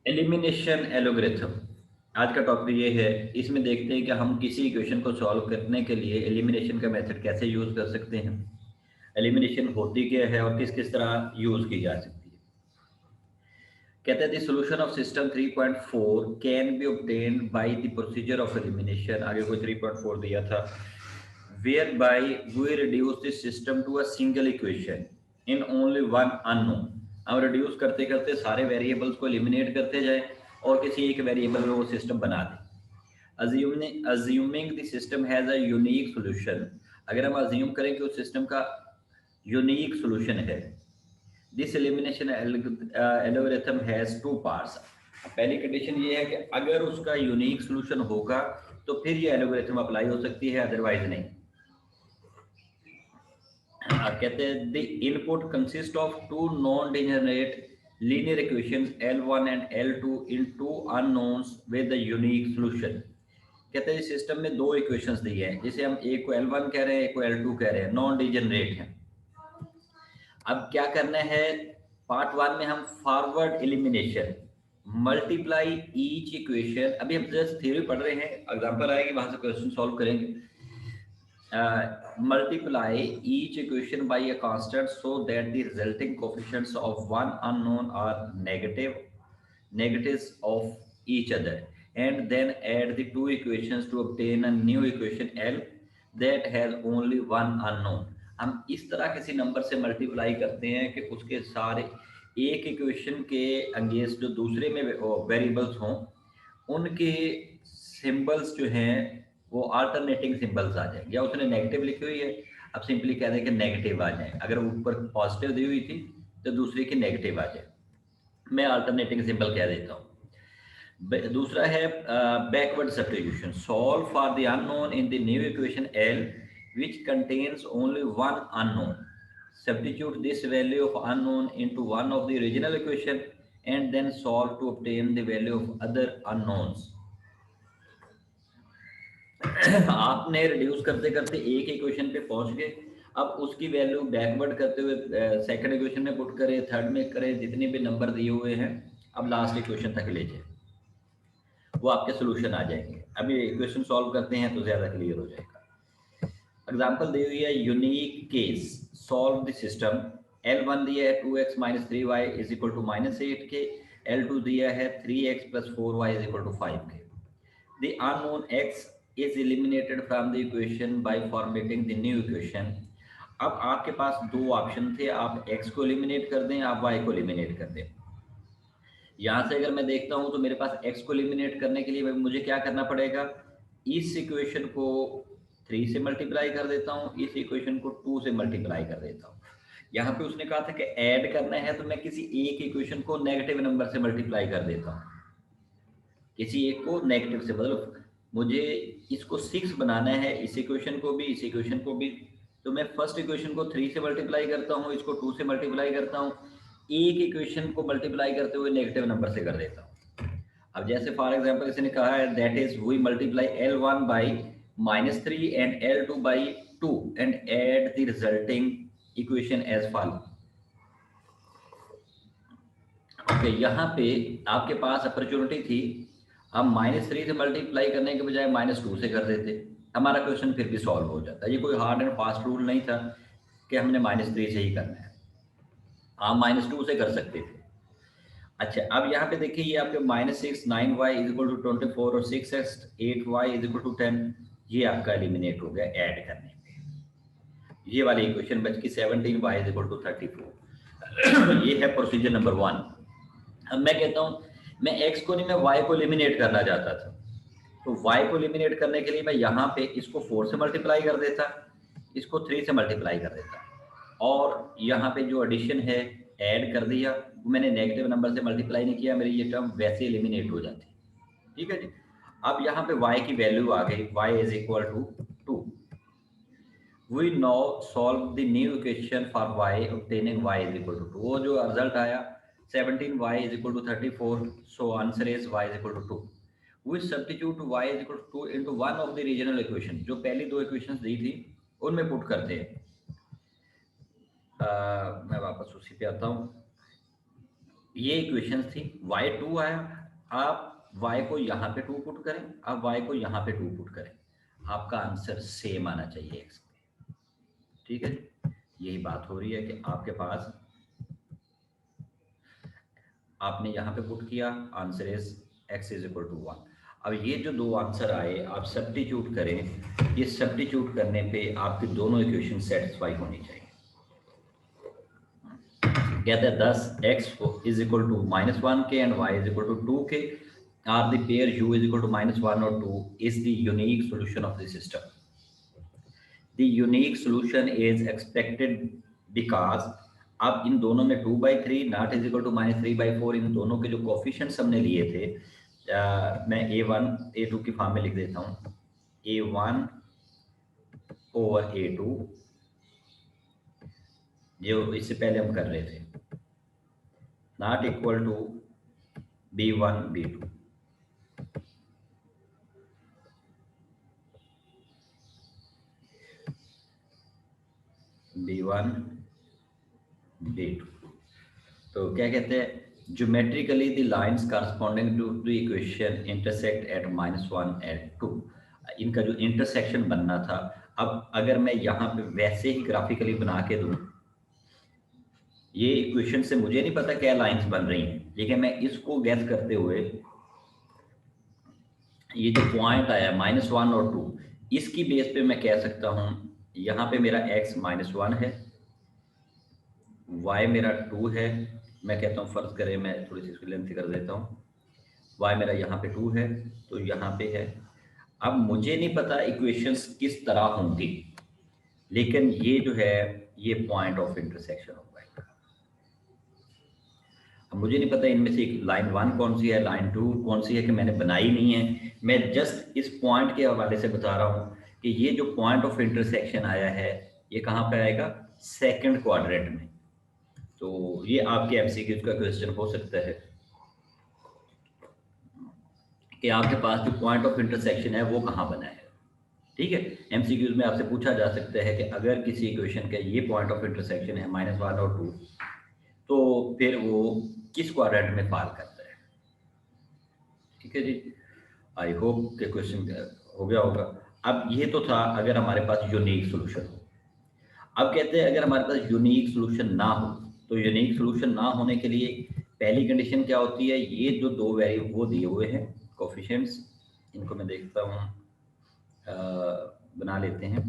Elimination algorithm आज का topic ये है। इसमें देखते हैं कि हम किसी इक्वेशन को सॉल्व करने के लिए एलिमिनेशन का मेथड कैसे यूज कर सकते हैं, एलिमिनेशन होती क्या है और किस किस तरह यूज की जा सकती है। कहते हैं the solution of system 3.4 can be obtained by the procedure of elimination. आगे कोई 3.4 दिया था, whereby we reduce the system to a single equation in only one unknown. हम रिड्यूस करते करते सारे वेरिएबल्स को एलिमिनेट करते जाए और किसी एक वेरिएबल में वो सिस्टम बना दें। Assuming the system has a unique solution. अगर हम अज्यूम करें कि उस सिस्टम का यूनिक सॉल्यूशन है। This elimination algorithm has two parts. पहली कंडीशन ये है कि अगर उसका यूनिक सॉल्यूशन होगा तो फिर ये एल्गोरिथम अप्लाई हो सकती है, अदरवाइज नहीं। कहते हैं the input consist of two non degenerate linear equations L1 and L2 in two unknowns with the unique solution. कहते हैं सिस्टम में दो इक्वेशंस दी हैं, जिसे हम एक को L1 कह रहे हैं, एक को L2 कह रहे हैं, नॉन डिजनरेट है। अब क्या करना है, पार्ट वन में हम forward elimination multiply each equation. अभी हम जस्ट थ्योरी पढ़ रहे हैं, एग्जांपल आएगी वहां से क्वेश्चन सॉल्व करेंगे। multiply each equation by a constant so that the resulting coefficients of one unknown are negatives of each other, and then add the two equations to obtain a new equation L that has only one unknown। हम इस तरह किसी number से multiply करते हैं कि उसके सारे एक इक्वेशन के अगेंस्ट जो दूसरे में वेरिएबल्स हों उनके सिंबल्स जो हैं वो अल्टरनेटिंग सिंबल्स आ जाएंगे। या उसने नेगेटिव लिखी हुई है, अब सिंपली कह दें कि नेगेटिव आ जाए। अगर ऊपर पॉजिटिव दी हुई थी तो दूसरे की नेगेटिव आ जाए। मैं अल्टरनेटिंग सिंबल कह देता हूँ। दूसरा है backward substitution, solve for the unknown in the new equation L which contains only one unknown, substitute this value of unknown into one of the original equation and then solve to obtain the value of other unknowns। आपने reduce करते करते एक equation पे पहुंच गए, अब उसकी value backward करते हुए सेकंड इक्वेशन में पुट करें, थर्ड में करें, जितने भी नंबर दिए हुए हैं अब लास्ट इक्वेशन तक ले जाए, वो आपके सोल्यूशन आ जाएंगे। अभी इक्वेशन सॉल्व करते हैं तो ज्यादा क्लियर हो जाएगा। एग्जांपल दी हुई है unique case, solve the system. L1 दिया है 2x minus 3y is equal to -8 के, L2 दिया है 3x plus 4y is equal to 5 के। The unknown x is eliminated from the equation by formatting the new equation। अब आपके पास दो option थे, आप x को एलिमिनेट कर दें, आप y को एलिमिनेट कर दें। यहाँ से अगर मैं देखता हूँ तो मेरे पास x को एलिमिनेट करने के लिए मुझे क्या करना पड़ेगा, इस इक्वेशन को 3 से मल्टीप्लाई कर देता हूँ, इस इक्वेशन को 2 से मल्टीप्लाई कर देता हूँ। यहाँ पे उसने कहा था कि ऐड करना है तो मैं किसी एक इक्वेशन को नेगेटिव नंबर से मल्टीप्लाई कर देता हूँ, किसी एक को नेगेटिव से, मतलब मुझे इसको 6 बनाना है, इस इक्वेशन को भी इस इक्वेशन को भी, तो मैं फर्स्ट इक्वेशन को 3 से मल्टीप्लाई करता हूँ, इसको 2 से मल्टीप्लाई करता हूँ, एक इक्वेशन को मल्टीप्लाई करते हुए नेगेटिव नंबर से कर देता हूँ। अब जैसे फॉर एग्जांपल इसने कहा है that is we multiply L1 by -3 and L2 by 2 and add the resulting equation as follow. Okay, यहाँ पे आपके पास अपॉर्चुनिटी थी, हम -3 से मल्टीप्लाई करने के बजाय -2 से कर देते, हमारा क्वेश्चन फिर भी सॉल्व हो जाता। ये कोई हार्ड एंड फास्ट रूल नहीं था कि हमने -3 से ही करना है, आप -2 से कर सकते थे। अच्छा, अब यहाँ पे देखिए, ये आपके -6 9y इज इक्वल टू 24 और 6x 8y is equal to 10, ये आपका एलिमिनेट हो गया ऐड करने पे। ये वाली इक्वेशन बच की 17y इज इक्वल टू 34। ये है प्रोसीजर नंबर 1। अब मैं कहता हूँ मैं x को नहीं, मैं y को एलिमिनेट करना चाहता था, तो y को एलिमिनेट करने के लिए मैं यहाँ पे इसको 4 से मल्टीप्लाई कर देता, इसको 3 से मल्टीप्लाई कर देता, और यहाँ पे जो एडिशन है ऐड कर दिया। मैंने नेगेटिव नंबर से मल्टीप्लाई नहीं किया, मेरी ये टर्म वैसे एलिमिनेट हो जाती। ठीक है जी। अब यहाँ पे y की वैल्यू आ गई, y is equal to 2। We now solve the new equation for y obtaining y is equal to 2। वो जो रिजल्ट आया 17y is equal to 34, so answer is y is equal to 2। We substitute y is equal to 2 into one of the regional equation, जो पहली दो equations दी थी उनमें put करते हैं। मैं वापस उसी पे आता हूँ। ये इक्वेशन थी, y2 आया, आप y को यहाँ पे 2 पुट करें, आप y को यहाँ पे 2 पुट करें, आपका आंसर सेम आना चाहिए x पे। ठीक है, यही बात हो रही है कि आपके पास, आपने यहाँ पे पुट किया, answer is x is equal to 1। अब ये जो दो आंसर आए आप सब्स्टिट्यूट करें, ये सब्स्टिट्यूट करने पे आपकी दोनों इक्वेशन सेटिस्फाई होनी चाहिए। कहते हैं 10x is equal to -1k and y is equal to 2k are the pair u is equal to -1 और 2 is the unique solution of the system. The unique solution is expected because, अब इन दोनों में 2/3 not is equal to -3/4, इन दोनों के जो coefficients हमने लिए थे, मैं a1 a2 की फॉर्म में लिख देता हूँ, a1 ओवर a2 जो इससे पहले हम कर रहे थे, not equal to b1 b2। b1 b2, तो क्या कहते हैं, geometrically the lines corresponding to the equation intersect at -1 at 2। इनका जो इंटरसेक्शन बनना था, अब अगर मैं यहाँ पे वैसे ही ग्राफिकली बना के दूं, ये इक्वेशन से मुझे नहीं पता क्या लाइंस बन रही हैं, लेकिन मैं इसको गैस करते हुए, ये जो पॉइंट आया -1 और 2, इसकी बेस पे मैं कह सकता हूँ यहाँ पे मेरा x -1 है, y मेरा 2 है, मैं कहता हूँ फर्ज करें, मैं थोड़ी सी इसकी लेंथ कर देता हूँ, y मेरा यहाँ पे 2 है तो यहाँ पे है। अब मुझे नहीं पता इक्वेशंस किस तरह होंगी, लेकिन ये जो है ये पॉइंट ऑफ इंटरसेक्शन होगा। अब मुझे नहीं पता इनमें से लाइन 1 कौन सी है, लाइन 2 कौन सी है, कि मैंने बनाई नहीं है, मैं जस्ट इस पॉइंट के हवाले से बता रहा हूँ कि ये जो पॉइंट ऑफ इंटरसेक्शन आया है ये कहाँ पे आएगा, सेकंड क्वाड्रेंट में। तो ये आपके एमसीक्यूज का क्वेश्चन हो सकता है कि आपके पास जो पॉइंट ऑफ इंटरसेक्शन है वो कहाँ बना है। ठीक है, एमसीक्यूज में आपसे पूछा जा सकता है कि अगर किसी इक्वेशन का ये पॉइंट ऑफ इंटरसेक्शन है -1 और 2, तो फिर वो किस क्वाड्रेंट में फॉल करता है। ठीक है जी, आई होप के क्वेश्चन हो गया होगा। अब ये तो था अगर हमारे पास यूनिक सॉल्यूशन हो। अब कहते हैं अगर हमारे पास यूनिक सॉल्यूशन ना हो, तो यूनिक सॉल्यूशन ना होने के लिए पहली कंडीशन क्या होती है, ये जो दो वेरिएबल वो दिए हुए हैं कोफिशिएंट्स, इनको मैं देखता हूँ, बना लेते हैं।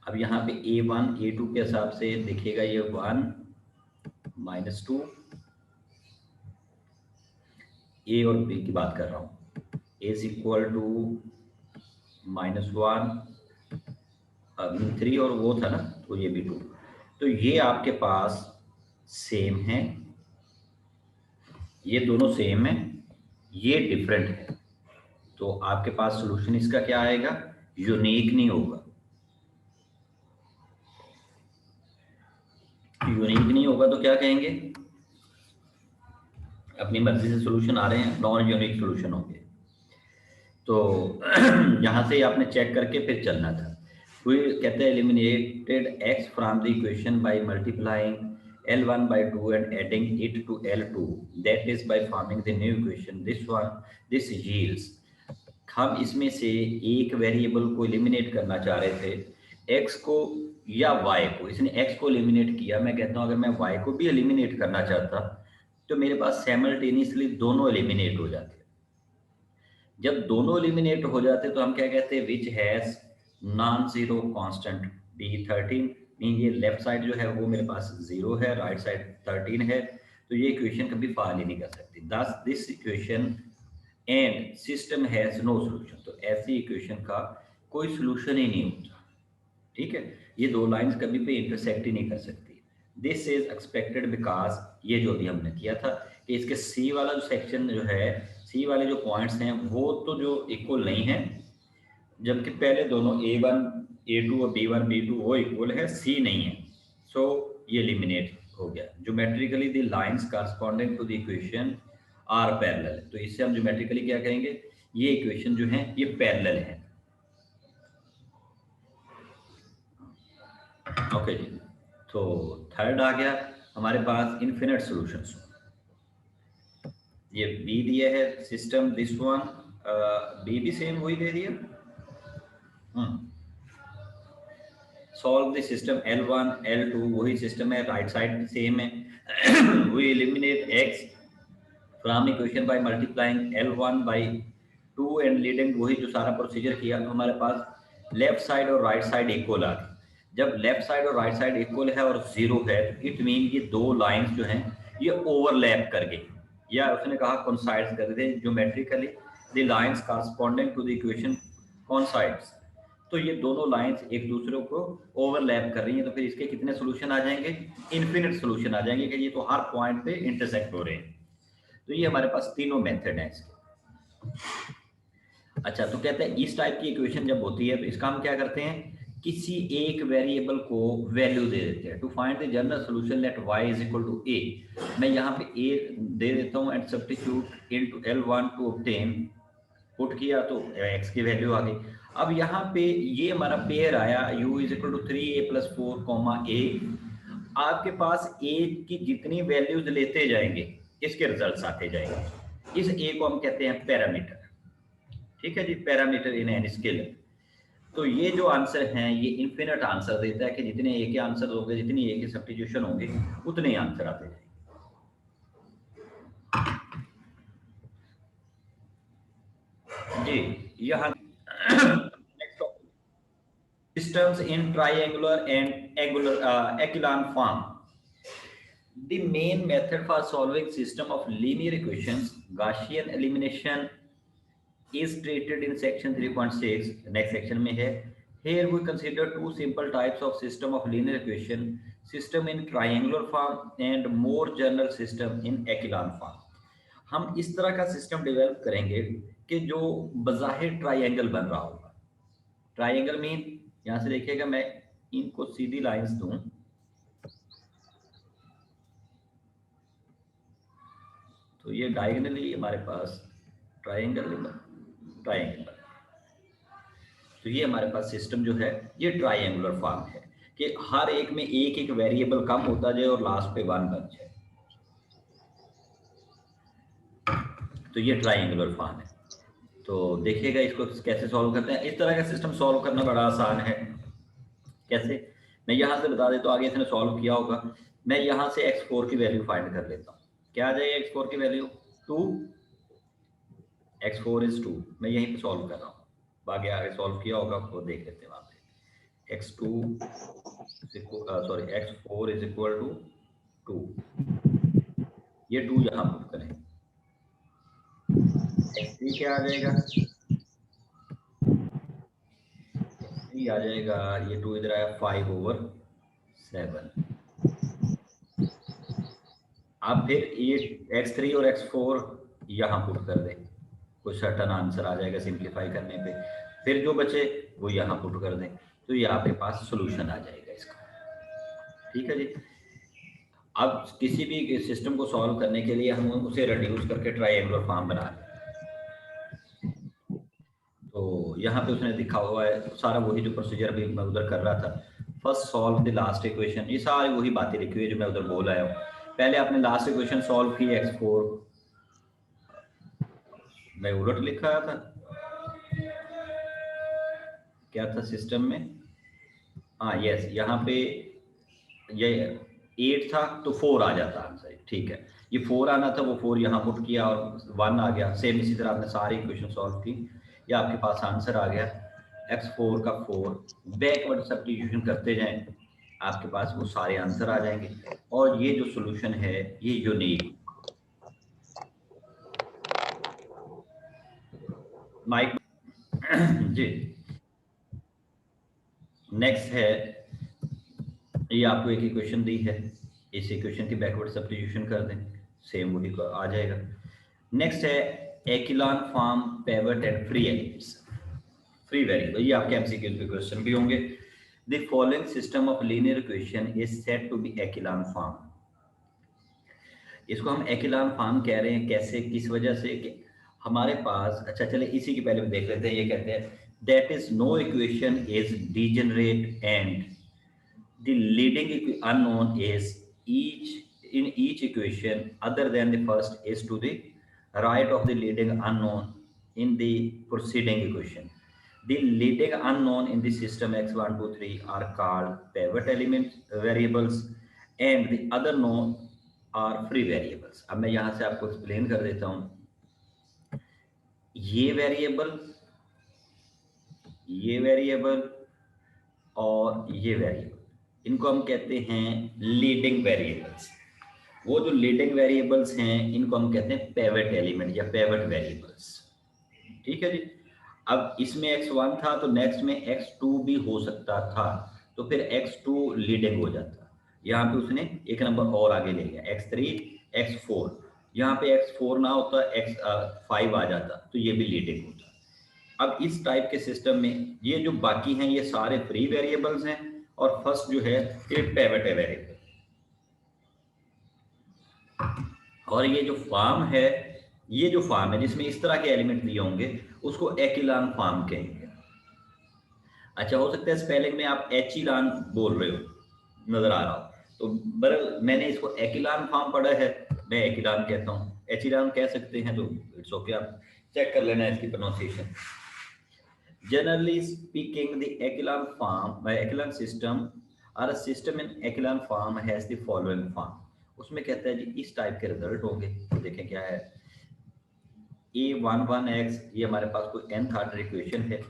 अब यहाँ पे a1 a2 के हिसाब से देखिएगा, ये 1 -2, ए और बी की बात कर रहा हूँ, a इज इक्वल टू -1 3 और वो था ना, तो ये भी 2। तो ये आपके पास सेम है, ये दोनों सेम है, ये डिफरेंट है, तो आपके पास सॉल्यूशन इसका क्या आएगा, यूनिक नहीं होगा। यूनिक नहीं होगा तो क्या कहेंगे, अपनी मर्जी से सॉल्यूशन आ रहे हैं, नॉन यूनिक सॉल्यूशन होंगे। तो यहाँ से आपने चेक करके फिर चलना था। फिर कहते हैं eliminated x from the equation by multiplying L1 by 2 and adding it to L2, that is by forming the new equation, this yields। हम इसमें से एक वेरिएबल को एलिमिनेट करना चाह रहे थे, x को या y को, इसने x को एलिमिनेट किया, मैं कहता हूँ अगर मैं y को भी एलिमिनेट करना चाहता तो मेरे पास साइमल्टेनियसली दोनों एलिमिनेट हो जाते। जब दोनों एलिमिनेट हो जाते तो हम क्या कहते हैं, which has non zero constant b13, mean ये लेफ्ट साइड जो है वो मेरे पास 0 है, राइट साइड 13 है, तो ये इक्वेशन कभी फॉल ही नहीं कर सकती। Thus this equation and system has no solution, तो ऐसी इक्वेशन का कोई सॉल्यूशन ही नहीं होता। ठीक है, ये दो लाइंस कभी भी इंटरसेक्ट ही नहीं कर सकती। दिस इज एक्सपेक्टेड बिकॉज, ये जो अभी हमने किया था कि इसके सी वाला जो सेक्शन जो है, सी वाले जो पॉइंट्स हैं वो तो जो इक्वल नहीं है, जबकि पहले दोनों a1 a2 और b1 b2 वो इक्वल है, सी नहीं है, सो ये एलिमिनेट हो गया। Geometrically the lines corresponding to the equation are parallel, तो इससे हम ज्योमेट्रिकली क्या कहेंगे, ये इक्वेशन जो है ये पैरेलल है। ओके जी, तो थर्ड आ गया हमारे पास इन्फिनिट सॉल्यूशंस। ये बी दिया है सिस्टम, दिस वन बी भी सेम वही दे दिया। Solve the system L1 L2 वही सिस्टम है, राइट साइड सेम है। We eliminate x from equation by multiplying L1 by 2 and leading, वही जो सारा प्रोसीजर किया। तो हमारे पास लेफ्ट साइड और राइट साइड इक्वल आ गई। जब लेफ्ट साइड और राइट साइड इक्वल है और जीरो है, इट मीन ये दो लाइंस जो हैं ये ओवरलैप कर गई, या उसने कहा कोइंसाइड्स कर गए geometrically, the lines corresponding to the equation coincides. तो ये दोनों लाइंस एक दूसरे को ओवरलैप कर रही हैं, तो फिर इसके कितने सोल्यूशन आ जाएंगे? इन्फिनिट सोल्यूशन आ जाएंगे कि ये तो हर पॉइंट पे इंटरसेक्ट हो रहे हैं। तो ये हमारे पास तीनों मेथड हैं इसके। अच्छा, तो कहते हैं इस टाइप की इक्वेशन जब होती है तो इसका हम क्या करते हैं, किसी एक वेरिएबल को वैल्यू दे देते हैं। To find the general solution let y is equal to a, मैं यहाँ पे a दे देता हूँ and substitute into L1 to obtain, put किया तो x की वैल्यू आ गई। अब यहाँ पे ये हमारा पेयर आया u is equal to 3a + 4, a। आपके पास a की जितनी वैल्यूज लेते जाएंगे इसके रिजल्ट्स आते जाएंगे। इस a को हम कहते हैं पैरामीटर। ठीक है जी, पैरामीटर इन एन स्केल। तो ये जो आंसर हैं ये इन्फिनिट आंसर देता है कि जितने ए के आंसर होंगे, जितनी ए के सब्स्टिट्यूशन होंगे, उतने आंसर आते जाएंगे। जी, यहाँ systems in triangular and echelon form. The main method for solving system of linear equations, Gaussian elimination, is treated in section 3.6. Next section में है. Here we consider two simple types of system of linear equation: system in triangular form and more general system in echelon form. हम इस तरह का system develop करेंगे कि जो बज़ाहिर ट्राइंगल बन रहा होगा। ट्राइंगल मीन, यहाँ से देखिएगा मैं इनको सीधी लाइंस दूं तो ये डायगोनली हमारे पास ट्राइंगल ट्राइंगल, तो ये हमारे पास सिस्टम जो है ये ट्राइंगुलर फॉर्म है कि हर एक में एक एक वेरिएबल कम होता जाए और लास्ट पे 1 बन जाए। तो ये ट्राइंगुलर फॉर्म है। तो देखिएगा इसको कैसे सॉल्व करते हैं। इस तरह का सिस्टम सॉल्व करना बड़ा आसान है। कैसे, मैं यहाँ से बता देता हूँ, आगे इसने सॉल्व किया होगा। मैं यहाँ से x4 की वैल्यू फाइंड कर लेता हूँ। क्या आ जाएगी x4 की वैल्यू? 2। x4 is 2। मैं यहीं पे सॉल्व कर रहा हूँ, बाकी आगे सॉल्व किया होगा वो देख लेते हैं वहाँ पे। x4 is equal to 2। ये 2 यहाँ पुट करें, x3 क्या आ जाएगा? x3 आ जाएगा, ये 2 इधर आया 5/7। अब फिर ये x3 और x4 यहाँ पुट कर दें, कुछ सर्टन आंसर आ जाएगा सिंप्लीफाई करने पे। फिर जो बचे वो यहाँ पुट कर दें, तो ये आपके पास सोल्यूशन आ जाएगा इसका। ठीक है जी। अब किसी भी सिस्टम को सॉल्व करने के लिए हम उसे रिड्यूस करके ट्रायंगुलर फॉर्म बना लें। तो यहाँ पे उसने दिखा हुआ है सारा वही जो प्रोसीजर भी मैं उधर कर रहा था। First solve the last equation, ये सारी वही बातें लिखी हुई है जो मैं उधर बोल आया हूँ। पहले आपने लास्ट इक्वेशन सॉल्व की, x4 मैं उलट लिखा था, क्या था सिस्टम में? हाँ यस, यहाँ पे ये 8 था तो 4 आ जाता आंसर। ठीक है, ये 4 आना था, वो 4 यहाँ पुट किया और 1 आ गया। सेम इसी तरह आपने सारी इक्वेशन सॉल्व की, ये आपके पास आंसर आ गया। x4 का 4 बैकवर्ड सब्स्टिट्यूशन करते जाएं, आपके पास वो सारे आंसर आ जाएंगे। और ये जो सॉल्यूशन है ये यूनिक। माइक जी। नेक्स्ट है, ये आपको एक इक्वेशन दी है, इस इक्वेशन की बैकवर्ड सब्स्टिट्यूशन कर दें, सेम वही आ जाएगा। नेक्स्ट है echelon form, pivot and free elements, free variable. ये आपके एमसीक्यू पे क्वेश्चन भी होंगे। The following system of linear equation is said to be echelon form. इसको हम एकिलॉन फॉर्म कह रहे हैं कैसे, किस वजह से कि हमारे पास, अच्छा चले इसी के पहले देख लेते हैं। ये कहते हैं that is no equation is degenerate and the leading unknown is each in each equation other than the first is to the right of the leading unknown in the preceding equation. The leading unknown in the system x1, 2, 3 are called pivot element variables and the other known are free variables. अब मैं यहाँ से आपको explain कर देता हूँ. ये variable और ये वेरिएबल इनको हम कहते हैं लीडिंग वेरिएबल्स. वो जो लीडिंग वेरिएबल्स हैं इनको हम कहते हैं पिवट एलिमेंट या पिवट वेरिएबल्स. ठीक है जी. अब इसमें x1 था तो नेक्स्ट में x2 भी हो सकता था, तो फिर x2 लीडिंग हो जाता. यहाँ पे उसने एक नंबर और आगे ले गया, x3 x4. यहाँ पे x4 ना होता, x5 आ जाता, तो ये भी लीडिंग होता. अब इस टाइप के सिस्टम में ये जो बाकी हैं ये सारे फ्री वेरिएबल्स हैं और फर्स्ट जो है ये पिवट वेरिएबल. और ये जो फॉर्म है जिसमें इस तरह के एलिमेंट दिए होंगे उसको एकिलान फॉर्म कहेंगे. अच्छा, हो सकता है स्पेलिंग में आप एचिलान बोल रहे हो, नजर आ रहा हो, तो बरल मैंने इसको एकिलान फॉर्म पढ़ा है, मैं एकिलान कहता हूँ. एचिलान कह सकते हैं, तो इट्स ओके, आप चेक कर लेना इसकी pronunciation. Generally speaking, the echelon system or a system in echelon form has the following form. उसमें कहता है जी इस टाइप के रिजल्ट होंगे. तो देखें क्या है, a11x ये हमारे पास कोई nth ऑर्डर इक्वेशन है.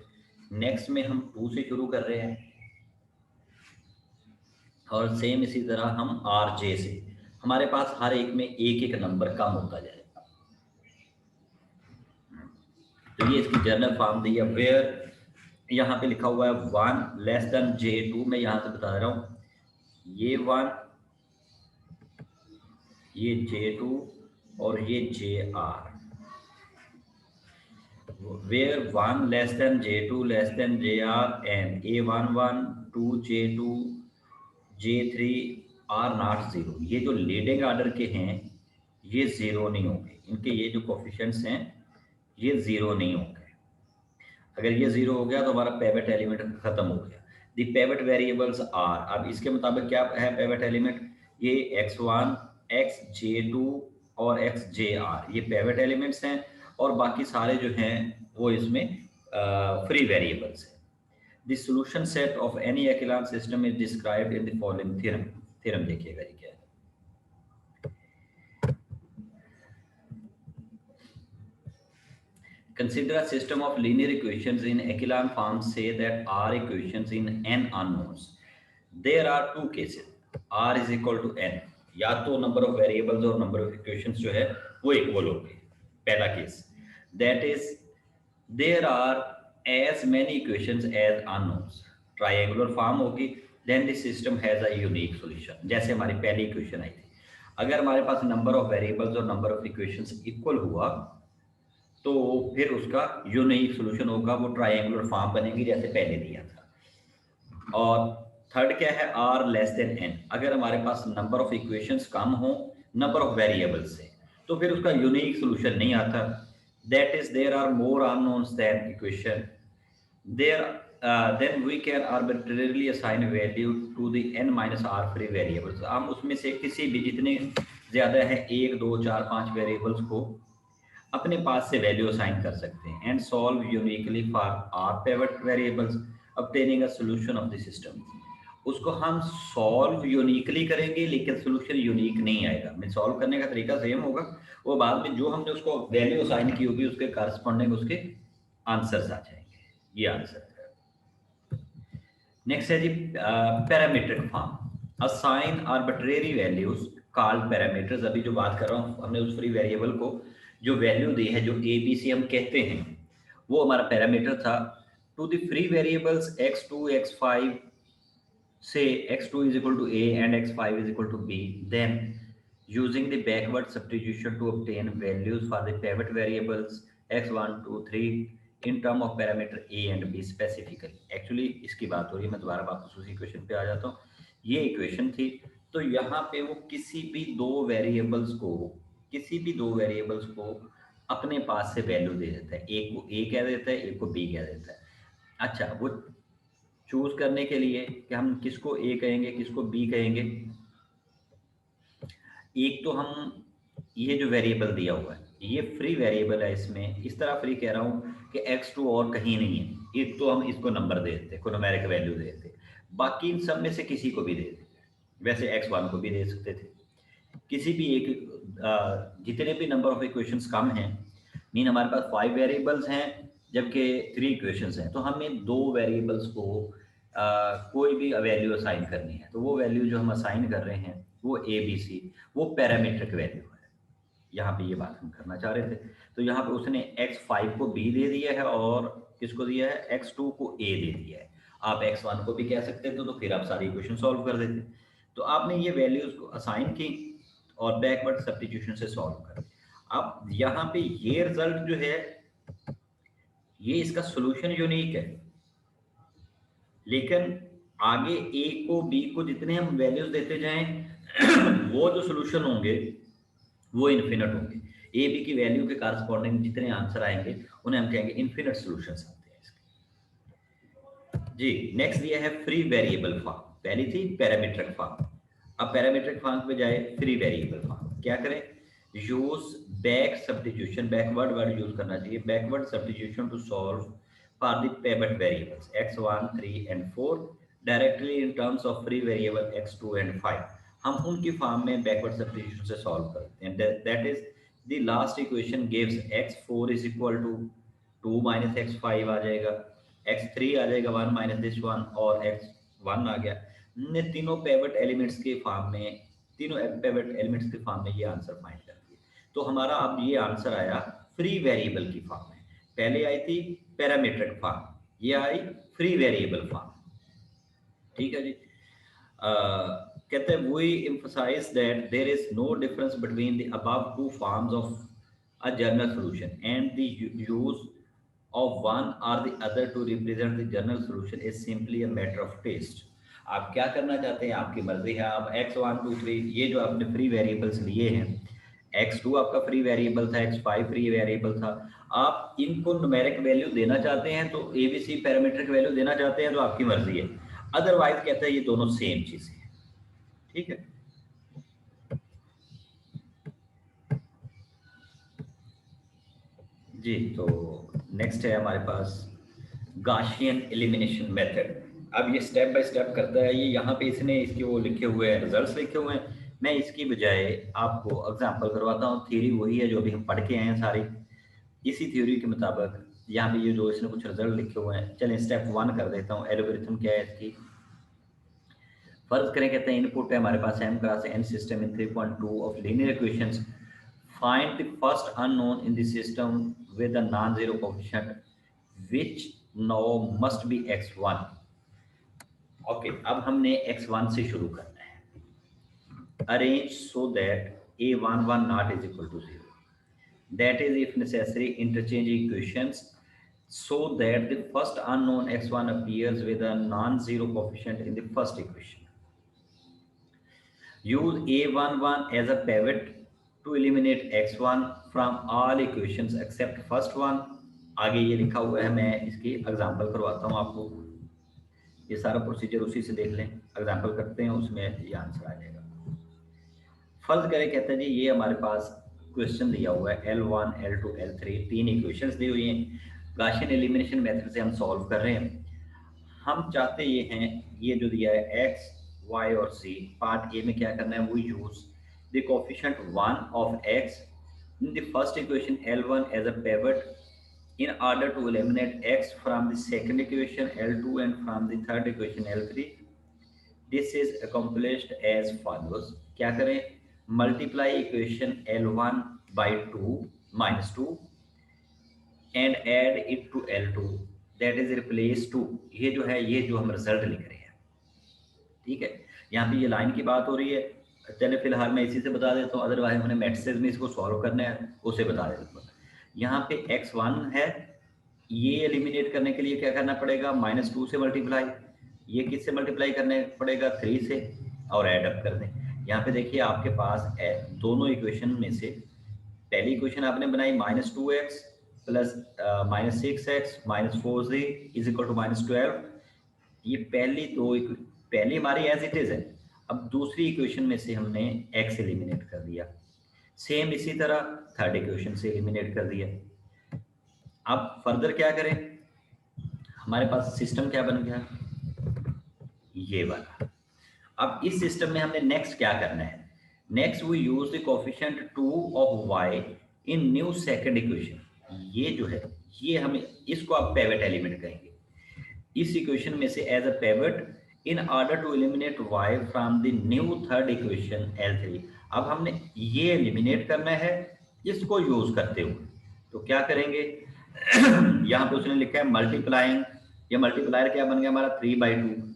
नेक्स्ट में हम 2 से शुरू कर रहे हैं और सेम इसी तरह हम rj से. हमारे पास हर एक में एक एक नंबर कम होता जाएगा. तो ये इसकी जनरल फॉर्म दी है. वेयर यहाँ पे लिखा हुआ है 1 लेस देन j2. मैं यहाँ से बता रहा हूँ, ये 1, ये j2 और ये jr. where 1 less than j2 less than jr and a11 2 j2 j3 are not 0. ये जो लीडिंग ऑर्डर के हैं ये 0 नहीं होंगे. इनके ये जो कोफिशिएंट्स हैं ये 0 नहीं होंगे. अगर ये 0 हो गया तो हमारा पिवट एलिमेंट खत्म हो गया. दी पिवट वेरिएबल्स आर, अब इसके मुताबिक क्या है पिवट एलिमेंट, ये x1 xj2 और xjr ये पिवट एलिमेंट्स हैं और बाकी सारे जो हैं वो इसमें फ्री वेरिएबल्स हैं. The solution set of any echelon system is described in the following theorem. Theorem देखिएगा ये क्या है. Consider a system of linear equations in echelon form. Say that r equations in n unknowns. There are two cases. r is equal to n. या तो number of variables और number of equations जो है वो equal होंगे. पहला case. That is, there are as many equations as unknowns. Triangular form होगी. Then the system has a unique solution. जैसे हमारी पहली equation आई थी. अगर हमारे पास number of variables और number of equations equal हुआ तो फिर उसका यूनिक सॉल्यूशन होगा, वो ट्रायंगुलर फॉर्म बनेगी जैसे पहले दिया था. और थर्ड क्या है, r लेस देन n. अगर हमारे पास नंबर ऑफ इक्वेशंस कम हो नंबर ऑफ वेरिएबल्स से तो फिर उसका यूनिक सॉल्यूशन नहीं आता. That is there are more unknowns than equation. There then we can arbitrarily assign value to the n minus r free variables. हम उसमें से किसी भी जितने ज्यादा है 1 2 4 5 वेरिएबल्स को अपने पास से वैल्यू असाइन कर सकते हैं. And solve uniquely for our pivot variables obtaining a solution of the system. उसको हम सॉल्व यूनिकली करेंगे लेकिन सॉल्यूशन यूनिक नहीं आएगा. मैं सॉल्व करने का तरीका सेम होगा, वो बाद में जो हमने उसको वैल्यू असाइन की होगी उसके करस्पॉन्डिंग उसके आंसर्स आ जाएंगे. ये आंसर है. नेक्स्ट है जी parametric form. Assign arbitrary values called parameters. अभी जो बात कर रहा हूँ हमने उस फ्री वेरिएबल को जो वैल्यू दी है जो ए बी सी हम कहते हैं वो हमारा पैरामीटर था. To the free variables x2 x5 से x2 is equal to a and x5 is equal to b, then using the backward substitution to obtain values for the pivot variables x1 2 3 in term of parameter a and b specifically. Actually इसकी बात हो रही है, मैं दोबारा वापस उसी equation पे आ जाता हूँ. ये इक्वेशन थी तो यहाँ पे वो किसी भी दो वेरिएबल्स को अपने पास से वैल्यू दे देता है. एक को a कह देता है, एक को b कह देता है. अच्छा, वो चूज करने के लिए कि हम किसको a कहेंगे किसको b कहेंगे, एक तो हम ये जो वेरिएबल दिया हुआ है ये फ्री वेरिएबल है, इसमें इस तरह फ्री कह रहा हूँ कि x2 और कहीं नहीं है। एक तो हम इसको नंबर दे देते, को न्यूमेरिक वैल्यू दे देते, बाकी इन सब में से किसी को भी दे देते। वैसे x1 को भी दे सकते थे, किसी भी एक, जितने भी नंबर ऑफ इक्वेशंस कम हैं, मीन हमारे पास 5 वेरिएबल्स हैं जबकि 3 इक्वेशंस हैं, तो हमें 2 वेरिएबल्स को कोई भी वैल्यू असाइन करनी है, तो वो वैल्यू जो हम असाइन कर रहे हैं वो ए बी सी, वो पैरामीट्रिक वैल्यू है। यहाँ पे ये बात हम करना चाह रहे थे। तो यहाँ पे उसने x5 को b दे दिया है और किसको दिया है, x2 को a दे दिया है। आप x1 को भी कह सकते थे, तो फिर आप सारी इक्वेशन सॉल्व कर देते। तो आपने ये वैल्यूज को असाइन की और बैकवर्ड सब्स्टिट्यूशन से सॉल्व कर। अब यहाँ पे ये रिजल्ट जो है ये इसका सोल्यूशन यूनिक है, लेकिन आगे a को b को जितने हम वैल्यूज देते जाएं वो जो सोल्यूशन होंगे वो इन्फिनिट होंगे। ए बी की वैल्यू के कारस्पॉन्डिंग जितने आंसर आएंगे उन्हें हम कहेंगे इन्फिनिट सॉल्यूशंस आते हैं इसके। जी नेक्स्ट दिया है फ्री वेरिएबल फॉर्म, पहली थी पैरामीट्रिक फॉर्म, अब पैरामीट्रिक फॉर्म पे जाए फ्री वेरिएबल फॉर्म। क्या करें, use back substitution, backward word use करना चाहिए, backward substitution to solve for the payment variables x1 3 and 4 directly in terms of free variable x2 and 5। हम उनकी form में बैकवर्ड सब्स्टिट्यूशन से सॉल्व करते हैं। That is the last equation gives x4 is equal to 2 minus x5 आ जाएगा, x3 आ जाएगा 1 minus this 1 और x1 आ गया। हमने तीनों पेवट एलिमेंट्स के फॉर्म में, तीनों पेवट एलिमेंट्स के फॉर्म में ये आंसर फाइंड कर दिए। तो हमारा अब ये आंसर आया फ्री वेरिएबल की फॉर्म में। पहले आई थी पैरामीट्रिक फॉर्म, ये आई फ्री वेरिएबल फॉर्म। ठीक है जी। कहते हैं we emphasize that there is no difference between the above two forms of a general solution and the use of one or the other to represent the general solution is simply a matter of taste। आप क्या करना चाहते हैं आपकी मर्जी है। आप x1 2 3 ये जो आपने फ्री वेरिएबल्स लिए हैं, x2 आपका फ्री वेरिएबल था, x5 फ्री वेरिएबल था, आप इनको न्यूमेरिक वैल्यू देना चाहते हैं तो abc पैरामीट्रिक वैल्यू देना चाहते हैं तो आपकी मर्जी है, अदरवाइज कहते हैं ये दोनों सेम चीजें हैं। ठीक है जी। तो नेक्स्ट है हमारे पास गाशियन एलिमिनेशन मेथड। अब ये स्टेप बाय स्टेप करता है, ये यहाँ पे इसने इसके वो लिखे हुए हैं, रिजल्ट्स लिखे हुए हैं। मैं इसकी बजाय आपको एग्जांपल करवाता हूँ। थ्योरी वही है जो अभी हम पढ़ के आए हैं सारी, इसी थ्योरी के मुताबिक यहाँ पे ये जो इसने कुछ रिजल्ट लिखे हुए हैं। चलें स्टेप 1 कर देता हूँ। एल्गोरिथम क्या है इसकी, फर्ज करें कहते हैं इनपुट है हमारे पास m class n system in 3.2 of linear equations, find the first unknown in the system with a non-zero coefficient which now must be x1। Okay अब हमने x1 से शुरू करना है। Arrange so that a11 not is equal to 0, that is if necessary interchange equations so that the first unknown x1 appears with a non-zero coefficient in the first equation। use a11 as a pivot to eliminate x1 from all equations except first one। आगे ये लिखा हुआ है, मैं इसकी example करवाता हूँ आपको। ये सारा प्रोसीजर उसी से देख लें, एग्जांपल करते हैं उसमें ये आंसर आ जाएगा। फर्ज करें कहते हैं जी ये हमारे पास क्वेश्चन दिया हुआ है L1 L2 L3 तीन इक्वेशंस दी हुई हैं। गाशियन एलिमिनेशन मेथड से हम सॉल्व कर रहे हैं। हम चाहते ये हैं, ये जो दिया है x y और z, पार्ट ए में क्या करना है, वो use the coefficient 1 of x in the first equation L1 as a pivot in order to eliminate x from the second equation L2 and from the third equation L3। This is accomplished as follows। क्या करें, multiply equation L1 by 2 minus 2 and add it to L2 that is replace 2। ये जो है ये जो हम result लिख रहे हैं, ठीक है। यहाँ पे ये लाइन की बात हो रही है, चले फिलहाल मैं इसी से बता देता हूँ, अदरवाइज हमने मैट्रिसेस में इसको सॉल्व करना है उसे बता देता हूँ। यहाँ पे x1 है, ये एलिमिनेट करने के लिए क्या करना पड़ेगा, -2 से मल्टीप्लाई, ये किससे मल्टीप्लाई करने पड़ेगा 3 से, और एड अप कर दें। यहाँ पे देखिए आपके पास दोनों इक्वेशन में से पहली इक्वेशन आपने बनाई -2x plus -6x -4z is equal to -12। ये पहली हमारी एज इट इज है। अब दूसरी इक्वेशन में से हमने x एलिमिनेट कर दिया, सेम इसी तरह थर्ड इक्वेशन से एलिमिनेट कर दिया। अब फर्दर क्या करें, हमारे पास सिस्टम क्या बन गया, ये वाला। अब इस सिस्टम में हमने नेक्स्ट क्या करना है, next we use the coefficient 2 of y in new second equation. ये जो है ये हमें इसको आप पिवट एलिमेंट कहेंगे, इस इक्वेशन में से as a pivot in order to eliminate y from the new third equation L3। अब हमने ये एलिमिनेट करना है इसको यूज करते हुए, तो क्या करेंगे यहाँ पे उसने लिखा है मल्टीप्लाइंग, ये मल्टीप्लायर क्या बन गया हमारा 3/2।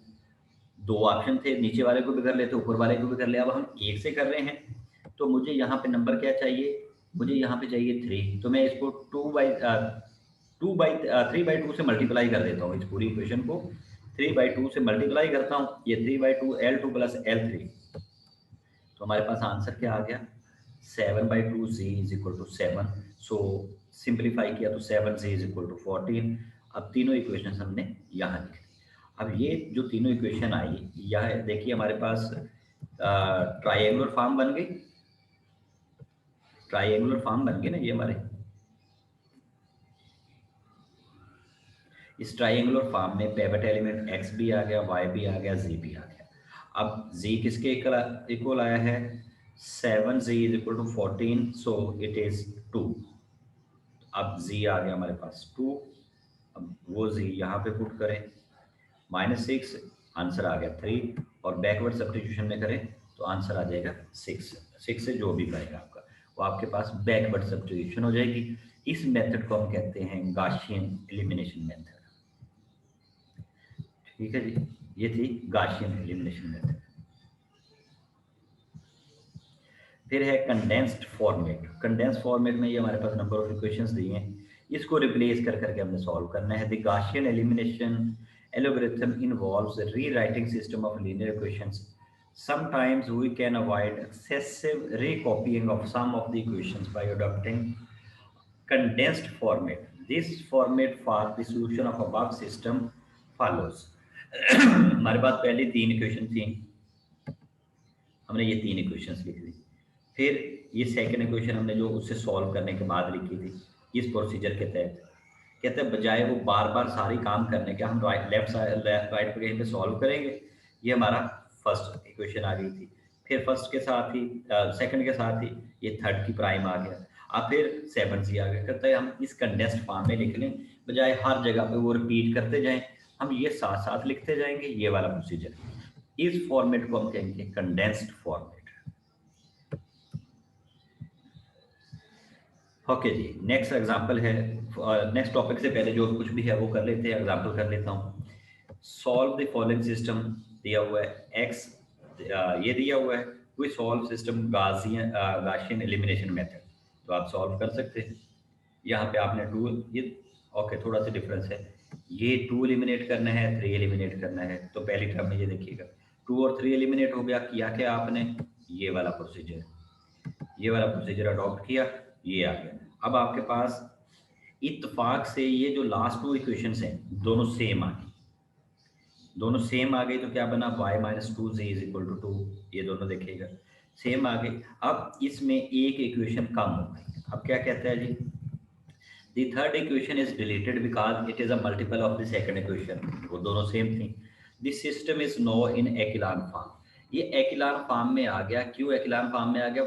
दो ऑप्शन थे, नीचे वाले को भी कर लेते, ऊपर वाले को भी कर ले। अब हम एक से कर रहे हैं तो मुझे यहाँ पे नंबर क्या चाहिए, मुझे यहाँ पे चाहिए 3, तो मैं इसको 3/2 से मल्टीप्लाई कर देता हूँ, इस पूरी इक्वेशन को 3/2 से मल्टीप्लाई करता हूँ, ये 3/2 L2 प्लस L3, तो हमारे पास आंसर क्या आ गया 7/2 z is equal to 7। So simplify किया तो 7z इज इक्वल टू 14। अब तीनों इक्वेशन हमने यहाँ लिख दी। अब ये जो तीनों इक्वेशन आई, यह देखिए हमारे पास ट्राइंगुलर फॉर्म बन गई, ट्राइंगुलर फॉर्म बन गए ना ये हमारे। इस ट्राइंगुलर फॉर्म में पिवट एलिमेंट x भी आ गया, y भी आ गया, z भी आ गया। अब z किसके इक्वल आया है 7z is equal to 14, so it is 2। अब z आ गया हमारे पास 2, अब वो z यहाँ पे पुट करें, -6 आंसर आ गया 3, और बैकवर्ड सब्स्टिट्यूशन में करें तो आंसर आ जाएगा 6 से जो भी करेगा आपका वो आपके पास बैकवर्ड सब्स्टिट्यूशन हो जाएगी। इस मेथड को हम कहते हैं गाशियन एलिमिनेशन मेथड। ठीक है जी, ये थी गाशियन एलिमिनेशन मेथड। फिर है कंडेंस्ड फॉर्मेट। कंडेंस्ड फॉर्मेट में ये हमारे पास नंबर ऑफ इक्वेशंस दिए हैं, इसको रिप्लेस कर करके हमने सॉल्व करना है। The Gaussian elimination algorithm involves the rewriting system of linear equations. Sometimes we can avoid excessive recopying of some of the equations by adopting condensed format. This format for the solution of above system follows. हमारे पास पहले 3 equation थी, हमने ये 3 equations लिख दी। फिर ये second equation हमने जो उससे सॉल्व करने के बाद लिखी थी इस प्रोसीजर के तहत। कहते हैं बजाय वो बार बार सारी काम करने के हम लेफ्ट राइट पे कहीं पे सॉल्व करेंगे। ये हमारा फर्स्ट इक्वेशन आ गई थी, फिर फर्स्ट के साथ ही सेकंड के साथ ही ये थर्ड की प्राइम आ गया, अब फिर 7z आ गया। कहते हैं हम इस कंडेंस्ड फॉर्म में लिख लें, बजाय हर जगह पे वो रिपीट करते जाएं, हम ये साथ साथ लिखते जाएंगे। ये वाला प्रोसीजर, इस फॉर्मेट को हम कहेंगे कंडेंस्ड फॉर्मेट। ओके जी, नेक्स्ट एग्जांपल है। नेक्स्ट टॉपिक से पहले जो कुछ भी है वो कर लेते हैं, एग्जांपल कर लेता हूँ। सॉल्व द फॉलोइंग सिस्टम दिया हुआ है x, ये दिया हुआ है we solve system Gaussian elimination method, तो आप सॉल्व कर सकते हैं। यहाँ पे आपने 2 ये ओके थोड़ा सा डिफरेंस है, ये 2 एलिमिनेट करना है, 3 एलिमिनेट करना है। तो पहली टर्म में ये देखिएगा 2 और 3 एलिमिनेट हो गया, किया क्या आपने ये वाला प्रोसीजर अडॉप्ट किया, ये आ गया। अब आपके पास इत्तेफाक से ये जो लास्ट 2 इक्वेशंस हैं दोनों सेम आ गई, तो क्या बना y-2z इज इक्वल टू 2, ये दोनों देखिएगा सेम आ गई। अब इसमें एक इक्वेशन कम हो गई। अब क्या कहता है जी, the third equation is deleted because it is a multiple of the second equation, वो दोनों सेम थी। The system is now in echelon form, ये एक्लान फॉर्म में आ गया। क्यों एक्लान फॉर्म में आ गया,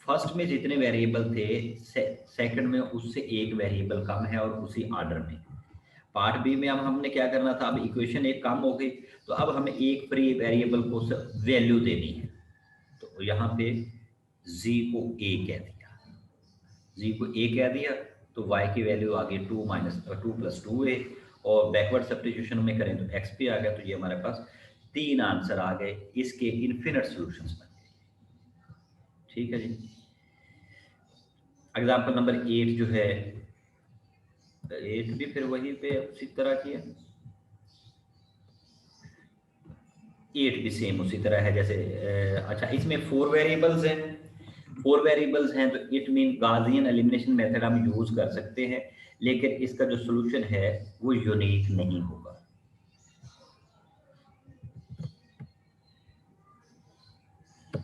फर्स्ट में जितने वेरिएबल थे सेकंड में उससे एक वेरिएबल कम है और उसी ऑर्डर में। पार्ट बी में हमने क्या करना था, अब इक्वेशन एक कम हो गई तो अब हमें एक फ्री वेरिएबल को वैल्यू देनी है, तो यहाँ पे z को a कह दिया, तो y की वैल्यू आ गई 2 + 2a, और बैकवर्ड सब्स्टिट्यूशन में करें तो x भी आ गया। तो ये हमारे पास 3 आंसर आ गए, इसके इनफिनिट सॉल्यूशंस बन गए। ठीक है जी। एग्जाम्पल नंबर 8 जो है, 8 भी फिर वही पे उसी तरह की है, 8 भी सेम उसी तरह है जैसे अच्छा इसमें 4 वेरिएबल्स हैं, तो it mean Gaussian elimination method हम यूज कर सकते हैं, लेकिन इसका जो सोल्यूशन है वो यूनिक नहीं होगा।